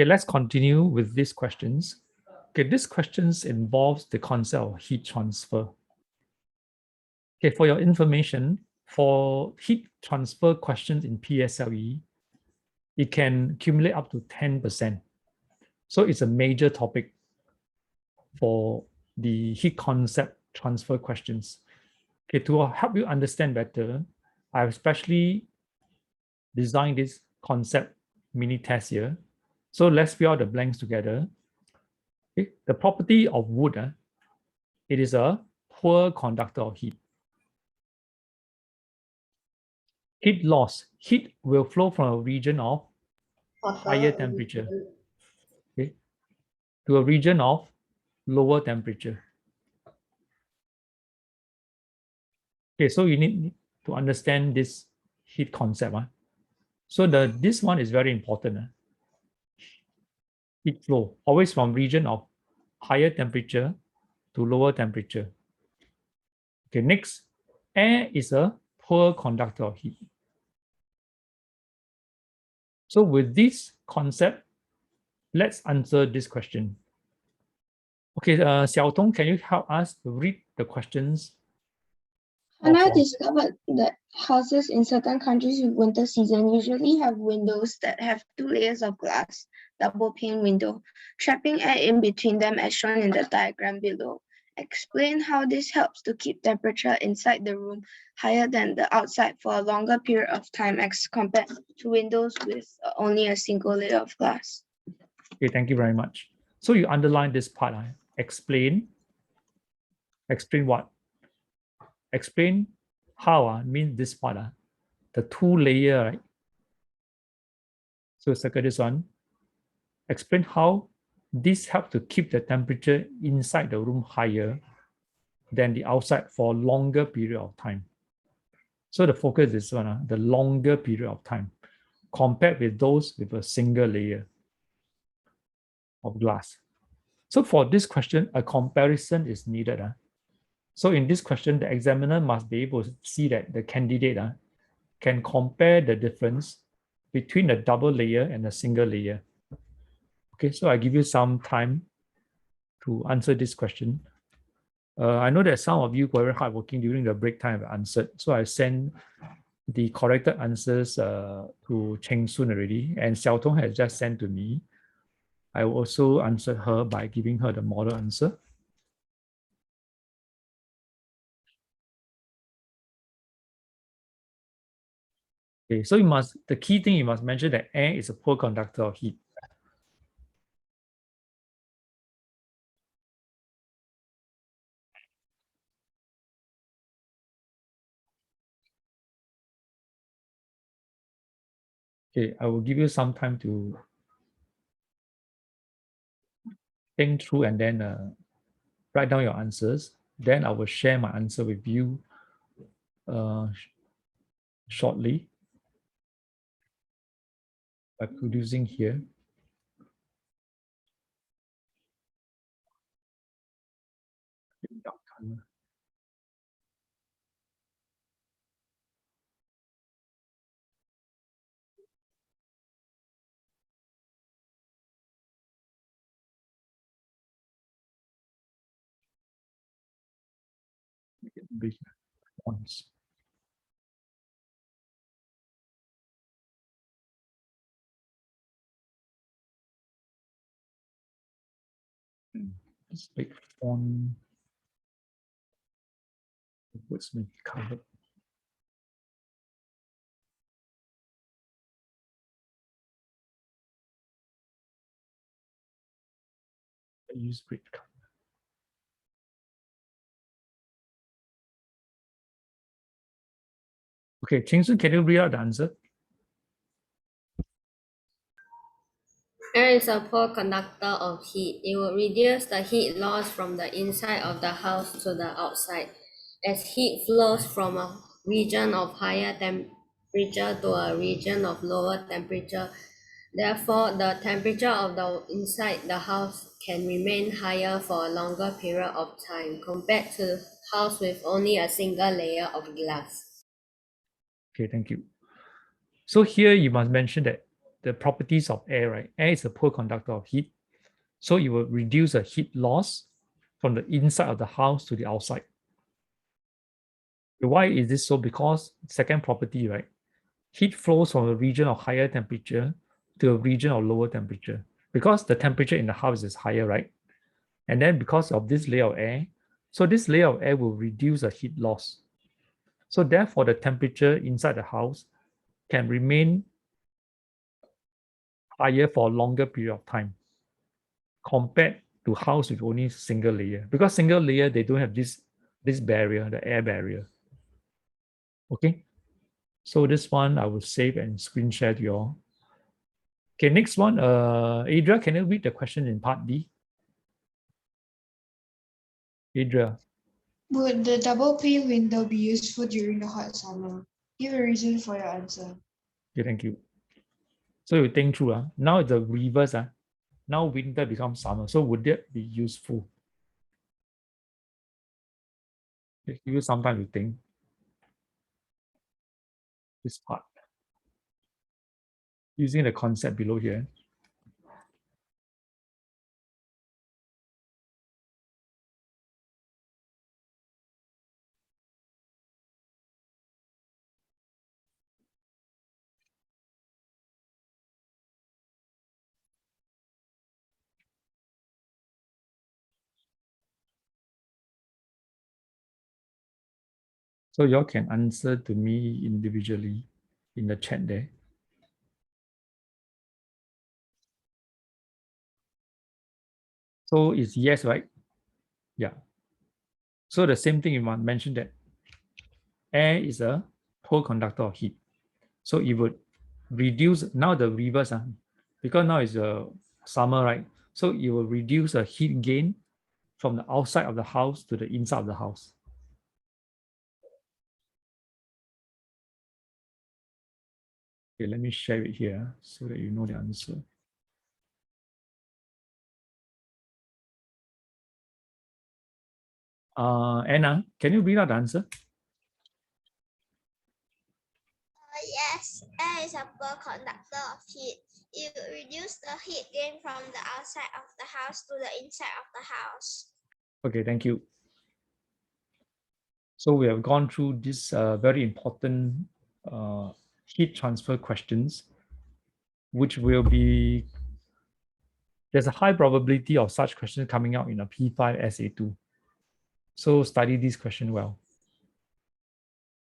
Okay, let's continue with these questions. Okay, this questions involves the concept of heat transfer. Okay, for your information, for heat transfer questions in PSLE, it can accumulate up to 10%. So it's a major topic for the heat concept transfer questions. Okay, to help you understand better, I've especially designed this concept mini test here. So let's fill out the blanks together. Okay, the property of wood, it is a poor conductor of heat. Heat loss. Heat will flow from a region of higher temperature, okay, to a region of lower temperature. Okay, so you need to understand this heat concept. So this one is very important. Heat flow, always from region of higher temperature to lower temperature. Okay, next, air is a poor conductor of heat. So with this concept, let's answer this question. Okay, Xiaotong, can you help us read the questions? Hannah discovered that houses in certain countries with winter season usually have windows that have 2 layers of glass, double pane window, trapping air in between them as shown in the diagram below. Explain how this helps to keep temperature inside the room higher than the outside for a longer period of time as compared to windows with only a single layer of glass. Okay, thank you very much. So you underline this part. Explain. Explain what? Explain how means this part. The 2 layer, right? So circle this one. Explain how this helps to keep the temperature inside the room higher than the outside for a longer period of time. So the focus is this one, the longer period of time compared with those with a single layer of glass. So for this question, a comparison is needed. So in this question, the examiner must be able to see that the candidate can compare the difference between the double layer and a single layer. Okay, so I give you some time to answer this question. I know that some of you were very hardworking during the break time have answered. So I sent the corrected answers to Cheng Sun already, and Xiao Tong has just sent to me. I will also answer her by giving her the model answer. Okay, so the key thing you must mention that air is a poor conductor of heat. Okay, I will give you some time to think through and then write down your answers. Then I will share my answer with you shortly by producing here. Big ones. This big font. Words may be covered. I use grid color. Okay, Cheng Sun, can you read out the answer? Air is a poor conductor of heat. It will reduce the heat loss from the inside of the house to the outside, as heat flows from a region of higher temperature to a region of lower temperature. Therefore, the temperature of the inside the house can remain higher for a longer period of time compared to the house with only a single layer of glass. Okay, thank you. So here you must mention that the properties of air, right? Air is a poor conductor of heat. So it will reduce the heat loss from the inside of the house to the outside. Why is this so? Because second property, right? Heat flows from a region of higher temperature to a region of lower temperature. Because the temperature in the house is higher, right? And then because of this layer of air, so this layer of air will reduce the heat loss. So therefore, the temperature inside the house can remain higher for a longer period of time compared to house with only single layer. Because single layer, they don't have this barrier, the air barrier. Okay, so this one I will save and screen share to you all. Okay, next one, Adria, can you read the question in part B? Adria. Would the double pane window be useful during the hot summer? Give a reason for your answer. Okay, thank you. So you think through. Now the reverse. Now winter becomes summer. So would that be useful? Give you some time to think. This part. Using the concept below here. So y'all can answer to me individually in the chat there. So it's yes, right? Yeah. So the same thing you must mention that air is a poor conductor of heat. So it would reduce, now the reverse, because now it's a summer, right? So it will reduce the heat gain from the outside of the house to the inside of the house. Okay, let me share it here so that you know the answer. Anna, can you read out the answer? Yes, air is a poor conductor of heat. It will reduce the heat gain from the outside of the house to the inside of the house. Okay, thank you. So we have gone through this very important heat transfer questions, which will be, there's a high probability of such questions coming out in a P5 SA2. So study this question well.